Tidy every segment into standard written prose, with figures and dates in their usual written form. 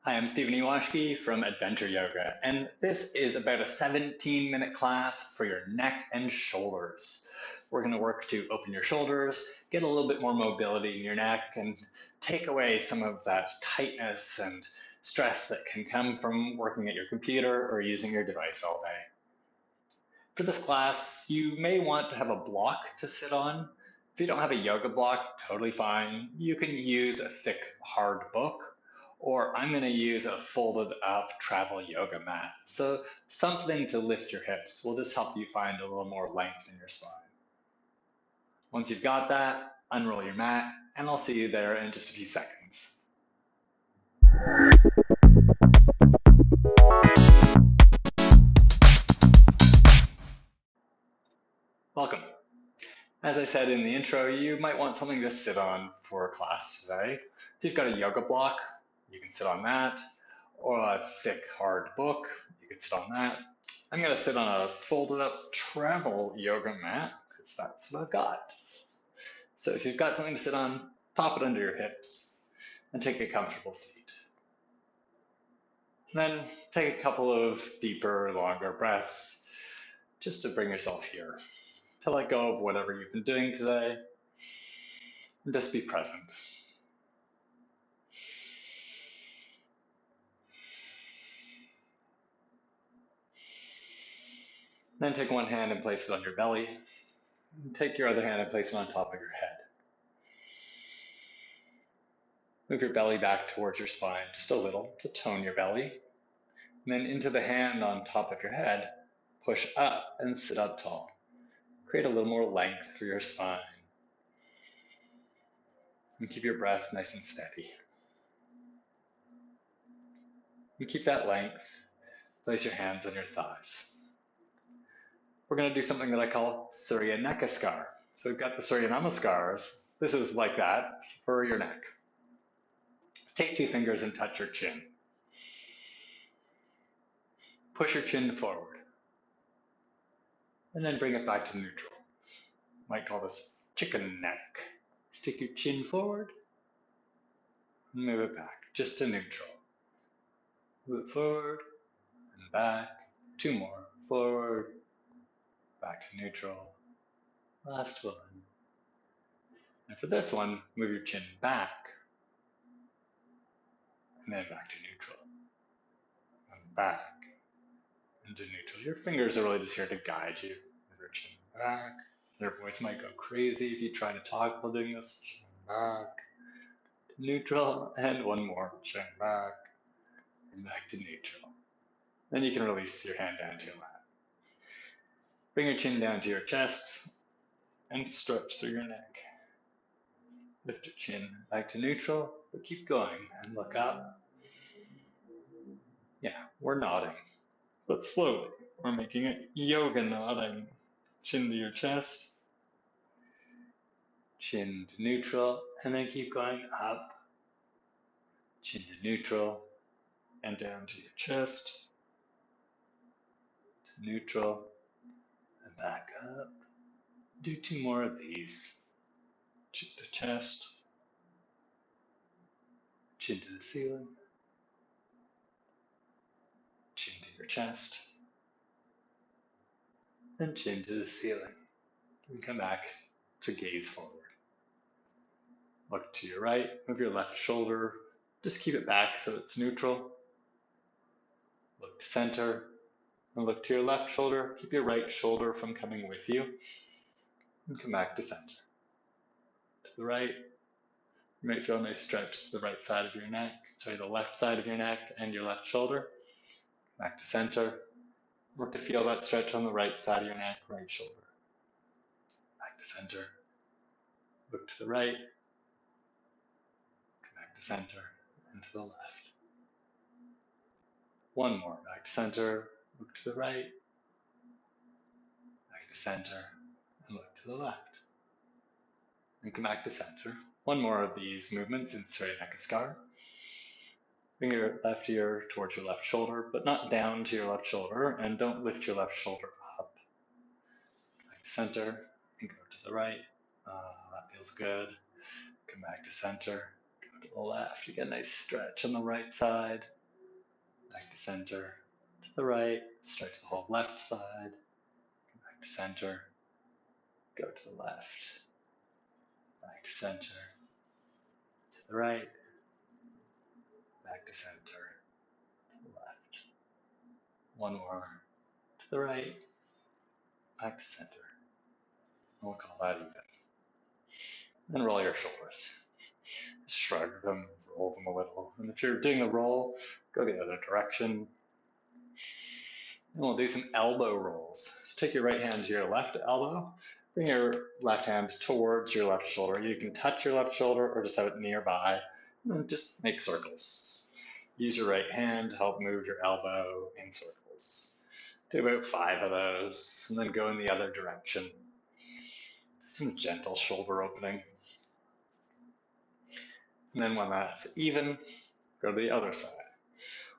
Hi, I'm Stephen Ewashkiw from Adventure Yoga, and this is about a 17-minute class for your neck and shoulders. We're going to work to open your shoulders, get a little bit more mobility in your neck, and take away some of that tightness and stress that can come from working at your computer or using your device all day. For this class, you may want to have a block to sit on. If you don't have a yoga block, totally fine. You can use a thick, hard book, or I'm going to use a folded up travel yoga mat. So something to lift your hips will just help you find a little more length in your spine. Once you've got that, unroll your mat, and I'll see you there in just a few seconds. Welcome. As I said in the intro, you might want something to sit on for class today. If you've got a yoga block, you can sit on that, or a thick, hard book, you can sit on that. I'm going to sit on a folded up travel yoga mat, because that's what I've got. So if you've got something to sit on, pop it under your hips, and take a comfortable seat. Then take a couple of deeper, longer breaths, just to bring yourself here, to let go of whatever you've been doing today, and just be present. Then take one hand and place it on your belly. And take your other hand and place it on top of your head. Move your belly back towards your spine just a little to tone your belly. And then into the hand on top of your head, push up and sit up tall. Create a little more length through your spine. And keep your breath nice and steady. And keep that length. Place your hands on your thighs. We're going to do something that I call Surya Namaskar. So we've got the Surya Namaskars. This is like that for your neck. Take two fingers and touch your chin. Push your chin forward. And then bring it back to neutral. Might call this chicken neck. Stick your chin forward. And move it back, just to neutral. Move it forward and back. Two more. Forward, back to neutral. Last one. And for this one, move your chin back. And then back to neutral. And back into neutral. Your fingers are really just here to guide you. Move your chin back. Your voice might go crazy if you try to talk while doing this. Chin back to neutral. And one more. Chin back and back to neutral. Then you can release your hand down to your lap. Bring your chin down to your chest and stretch through your neck. Lift your chin back to neutral, but keep going and look up. Yeah, we're nodding, but slowly. We're making it yoga nodding. Chin to your chest, chin to neutral, and then keep going up. Chin to neutral, and down to your chest, to neutral, and back up. Do two more of these. Chin to chest, chin to the ceiling, chin to your chest, and chin to the ceiling. And come back to gaze forward. Look to your right, move your left shoulder, just keep it back so it's neutral. Look to center, and look to your left shoulder, keep your right shoulder from coming with you, and come back to center. To the right, you might feel a nice stretch to the right side of your neck, the left side of your neck and your left shoulder. Back to center, look to feel that stretch on the right side of your neck, right shoulder. Back to center, look to the right, come back to center, and to the left. One more, back to center, look to the right, back to center, and look to the left. And come back to center. One more of these movements in Surya Namaskar. Bring your left ear towards your left shoulder, but not down to your left shoulder, and don't lift your left shoulder up. Back to center, and go to the right. That feels good. Come back to center, go To the left, you get a nice stretch on the right side. Back to center. To the right, stretch the whole left side. Back to center. Go to the left. Back to center. To the right. Back to center. To the left. One more. To the right. Back to center. We'll call that even. Then roll your shoulders. Shrug them, roll them a little. And if you're doing the roll, go the other direction. And we'll do some elbow rolls. So take your right hand to your left elbow. Bring your left hand towards your left shoulder. You can touch your left shoulder or just have it nearby. And just make circles. Use your right hand to help move your elbow in circles. Do about 5 of those, and then go in the other direction. Some gentle shoulder opening. And then when that's even, go to the other side.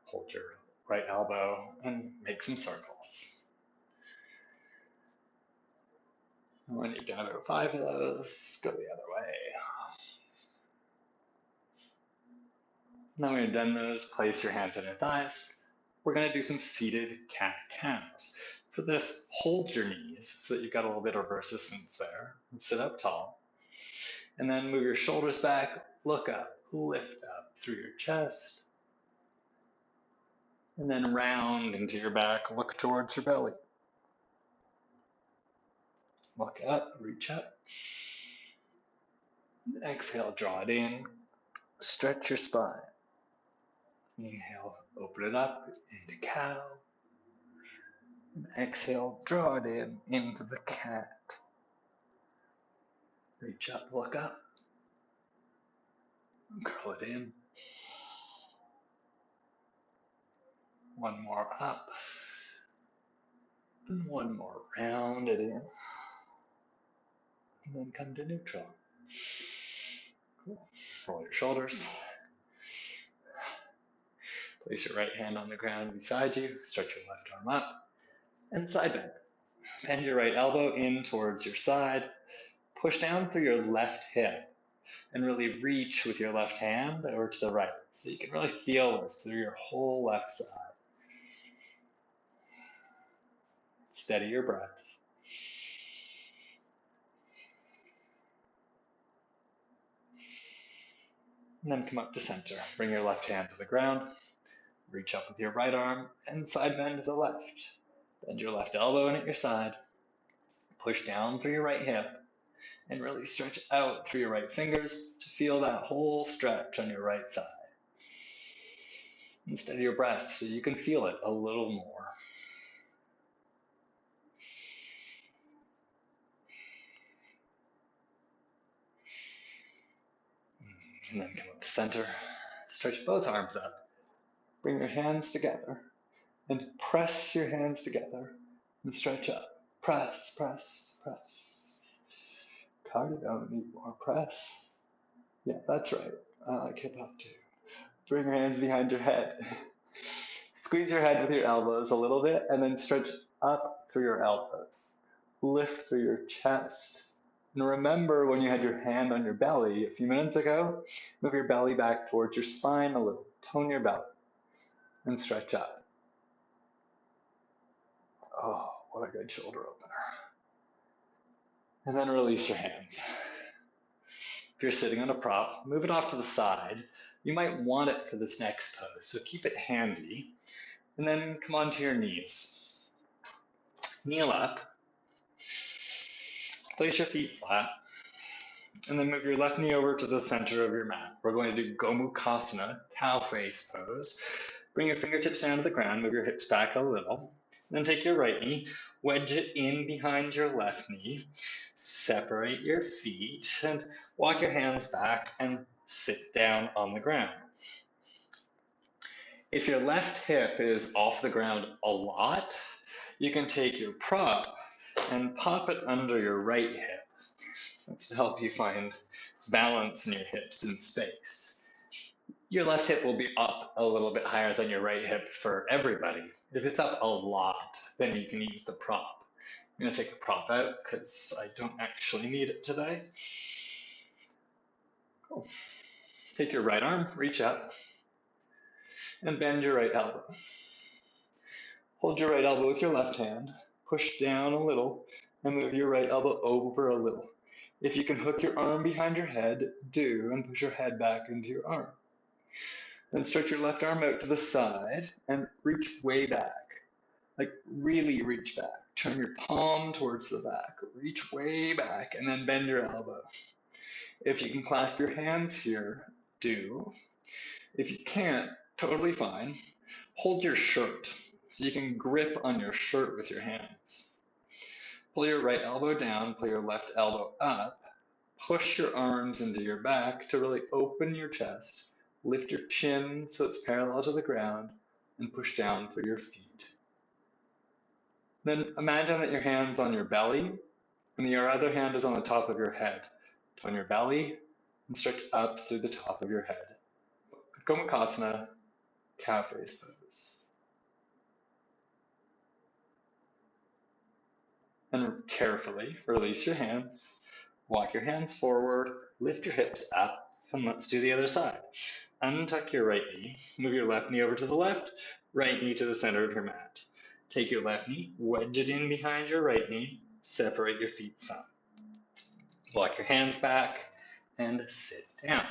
Hold your right elbow and make some circles. And when you've done about 5 of those, go the other way. Now when you've done those, place your hands on your thighs. We're going to do some seated cat-cows. For this, hold your knees so that you've got a little bit of resistance there, and sit up tall. And then move your shoulders back, look up, lift up through your chest. And then round into your back, look towards your belly. Look up, reach up. And exhale, draw it in, stretch your spine. Inhale, open it up into cow. And exhale, draw it in into the cat. Reach up, look up. Curl it in. One more up. And one more, round it in. And then come to neutral. Cool. Roll your shoulders. Place your right hand on the ground beside you. Stretch your left arm up. And side bend. Bend your right elbow in towards your side. Push down through your left hip. And really reach with your left hand over to the right. So you can really feel this through your whole left side. Steady your breath. And then come up to center. Bring your left hand to the ground. Reach up with your right arm and side bend to the left. Bend your left elbow in at your side. Push down through your right hip and really stretch out through your right fingers to feel that whole stretch on your right side. And steady your breath so you can feel it a little more. And then come up to center. Stretch both arms up. Bring your hands together and press your hands together and stretch up. Press, press, press. Cardio, don't need more press. Yeah, that's right. I like hip hop too. Bring your hands behind your head. Squeeze your head with your elbows a little bit and then stretch up through your elbows. Lift through your chest. And remember when you had your hand on your belly a few minutes ago, move your belly back towards your spine a little. Tone your belly and stretch up. Oh, what a good shoulder opener. And then release your hands. If you're sitting on a prop, move it off to the side. You might want it for this next pose, so keep it handy. And then come onto your knees. Kneel up. Place your feet flat. And then move your left knee over to the center of your mat. We're going to do Gomukhasana, cow face pose. Bring your fingertips down to the ground, move your hips back a little. Then take your right knee, wedge it in behind your left knee. Separate your feet and walk your hands back and sit down on the ground. If your left hip is off the ground a lot, you can take your prop and pop it under your right hip. That's to help you find balance in your hips in space. Your left hip will be up a little bit higher than your right hip for everybody. If it's up a lot, then you can use the prop. I'm going to take the prop out because I don't actually need it today. Cool. Take your right arm, reach up, and bend your right elbow. Hold your right elbow with your left hand, push down a little, and move your right elbow over a little. If you can hook your arm behind your head, do, and push your head back into your arm. Then stretch your left arm out to the side and reach way back. Like really reach back. Turn your palm towards the back. Reach way back and then bend your elbow. If you can clasp your hands here, do. If you can't, totally fine. Hold your shirt so you can grip on your shirt with your hands. Pull your right elbow down, pull your left elbow up. Push your arms into your back to really open your chest. Lift your chin so it's parallel to the ground and push down through your feet. Then imagine that your hand's on your belly and your other hand is on the top of your head. Turn your belly and stretch up through the top of your head. Gomukhasana, calf raise pose. And carefully release your hands. Walk your hands forward, lift your hips up, and let's do the other side. Untuck your right knee, move your left knee over to the left, right knee to the center of your mat. Take your left knee, wedge it in behind your right knee, separate your feet some. Walk your hands back and sit down.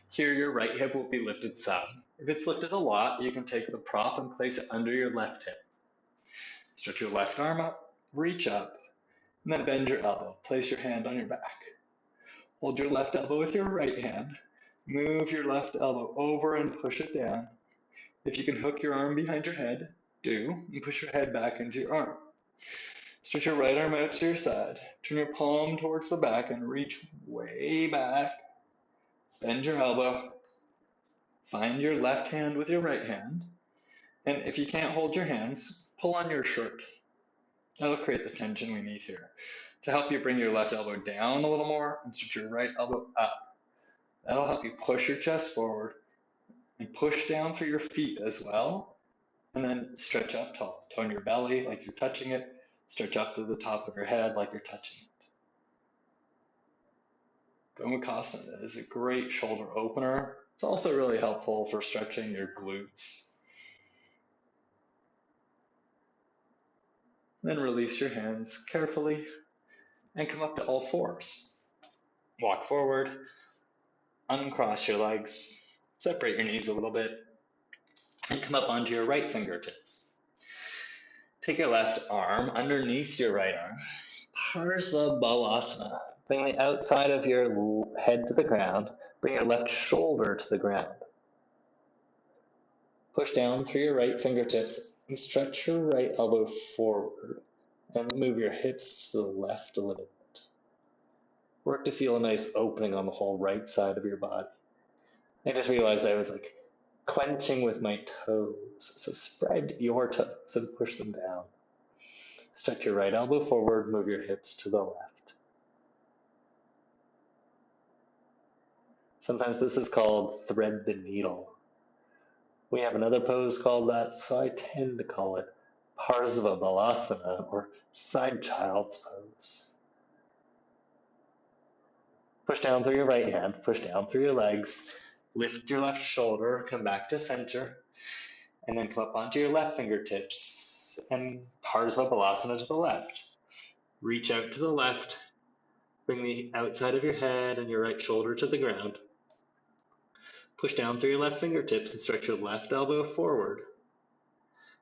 Here your right hip will be lifted some. If it's lifted a lot, you can take the prop and place it under your left hip. Stretch your left arm up, reach up, and then bend your elbow. Place your hand on your back. Hold your left elbow with your right hand. Move your left elbow over and push it down. If you can hook your arm behind your head, do, and push your head back into your arm. Stretch your right arm out to your side. Turn your palm towards the back and reach way back. Bend your elbow. Find your left hand with your right hand. And if you can't hold your hands, pull on your shirt. That'll create the tension we need here. To help you bring your left elbow down a little more and stretch your right elbow up. That'll help you push your chest forward and push down through your feet as well. And then stretch up tall. Tone your belly like you're touching it. Stretch up through the top of your head like you're touching it. Gomukhasana is a great shoulder opener. It's also really helpful for stretching your glutes. Then release your hands carefully and come up to all fours. Walk forward, uncross your legs, separate your knees a little bit, and come up onto your right fingertips. Take your left arm underneath your right arm. Parsva Balasana. Bring the outside of your head to the ground. Bring your left shoulder to the ground. Push down through your right fingertips and stretch your right elbow forward and move your hips to the left a little bit. Work to feel a nice opening on the whole right side of your body. I just realized I was like clenching with my toes. So spread your toes and push them down. Stretch your right elbow forward, move your hips to the left. Sometimes this is called thread the needle. We have another pose called that, so I tend to call it Parsva Balasana or side child's pose. Push down through your right hand, push down through your legs, lift your left shoulder, come back to center, and then come up onto your left fingertips and Parsva Balasana to the left. Reach out to the left, bring the outside of your head and your right shoulder to the ground. Push down through your left fingertips and stretch your left elbow forward.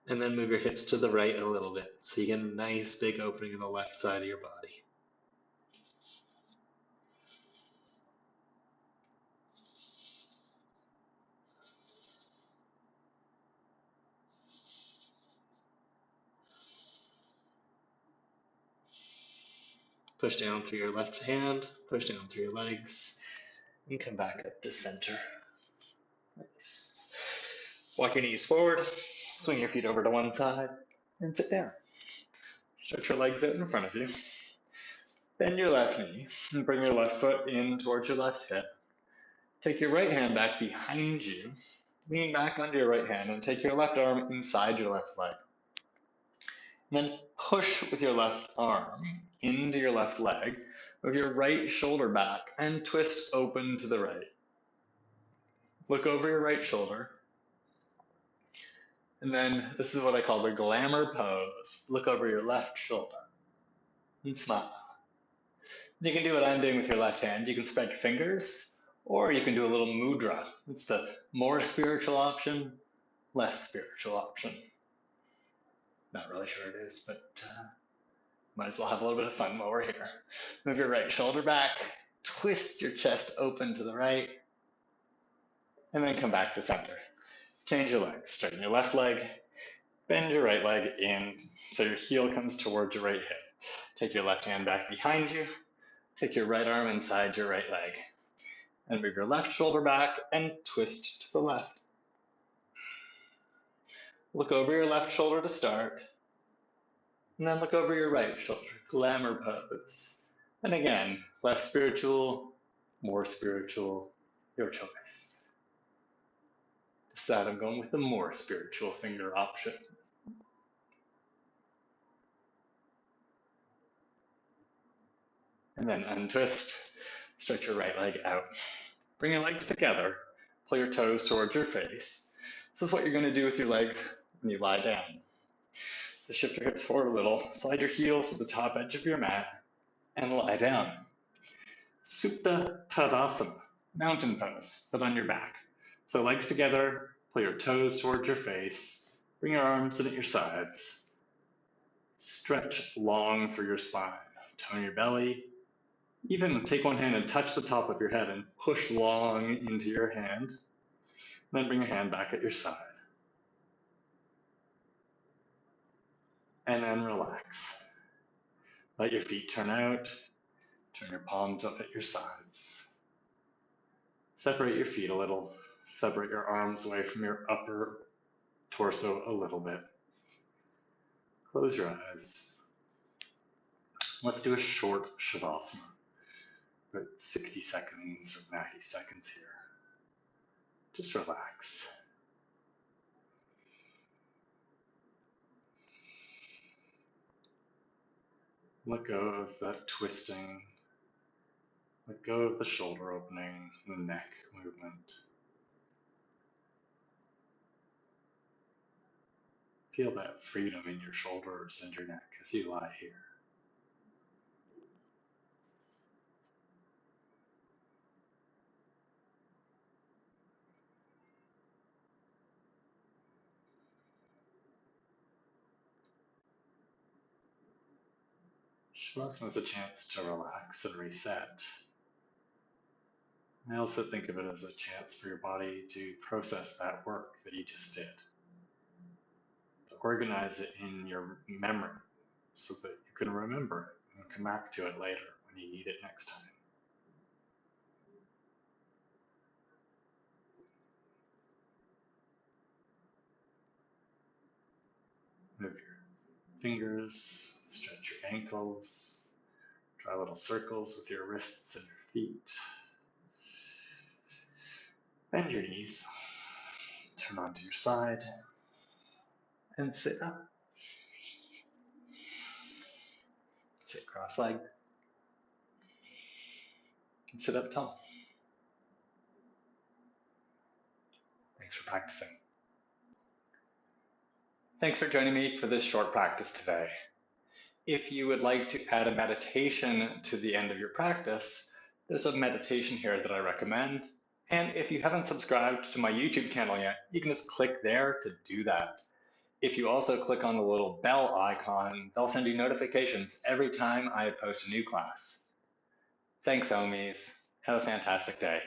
And then move your hips to the right a little bit so you get a nice big opening in the left side of your body. Push down through your left hand, push down through your legs, and come back up to center. Nice. Walk your knees forward, swing your feet over to one side, and sit down. Stretch your legs out in front of you. Bend your left knee and bring your left foot in towards your left hip. Take your right hand back behind you. Lean back onto your right hand and take your left arm inside your left leg. And then push with your left arm into your left leg, move your right shoulder back and twist open to the right. Look over your right shoulder. And then this is what I call the glamour pose. Look over your left shoulder and smile. You can do what I'm doing with your left hand. You can spread your fingers, or you can do a little mudra. It's the more spiritual option, less spiritual option. Not really sure it is, but might as well have a little bit of fun while we're here. Move your right shoulder back, twist your chest open to the right, and then come back to center. Change your legs. Straighten your left leg, bend your right leg in so your heel comes towards your right hip. Take your left hand back behind you, take your right arm inside your right leg, and move your left shoulder back and twist to the left. Look over your left shoulder to start, and then look over your right shoulder, glamour pose. And again, less spiritual, more spiritual, your choice. This side I'm going with the more spiritual finger option. And then untwist, stretch your right leg out. Bring your legs together, pull your toes towards your face. This is what you're going to do with your legs when you lie down. So shift your hips forward a little, slide your heels to the top edge of your mat, and lie down. Supta Tadasana, mountain pose, but on your back. So legs together, pull your toes towards your face, bring your arms in at your sides. Stretch long for your spine, tone your belly. Even take one hand and touch the top of your head and push long into your hand. Then bring your hand back at your side. And then relax. Let your feet turn out. Turn your palms up at your sides. Separate your feet a little. Separate your arms away from your upper torso a little bit. Close your eyes. Let's do a short Shavasana. About 60 seconds or 90 seconds here. Just relax. Let go of that twisting. Let go of the shoulder opening, the neck movement. Feel that freedom in your shoulders and your neck as you lie here. Shavasana is a chance to relax and reset. I also think of it as a chance for your body to process that work that you just did. To organize it in your memory so that you can remember it and come back to it later when you need it next time. Move your fingers, stretch your ankles, draw little circles with your wrists and your feet. Bend your knees, turn onto your side, and sit up. Sit cross-legged, and sit up tall. Thanks for practicing. Thanks for joining me for this short practice today. If you would like to add a meditation to the end of your practice, there's a meditation here that I recommend. And if you haven't subscribed to my YouTube channel yet, you can just click there to do that. If you also click on the little bell icon, they'll send you notifications every time I post a new class. Thanks, OMies. Have a fantastic day.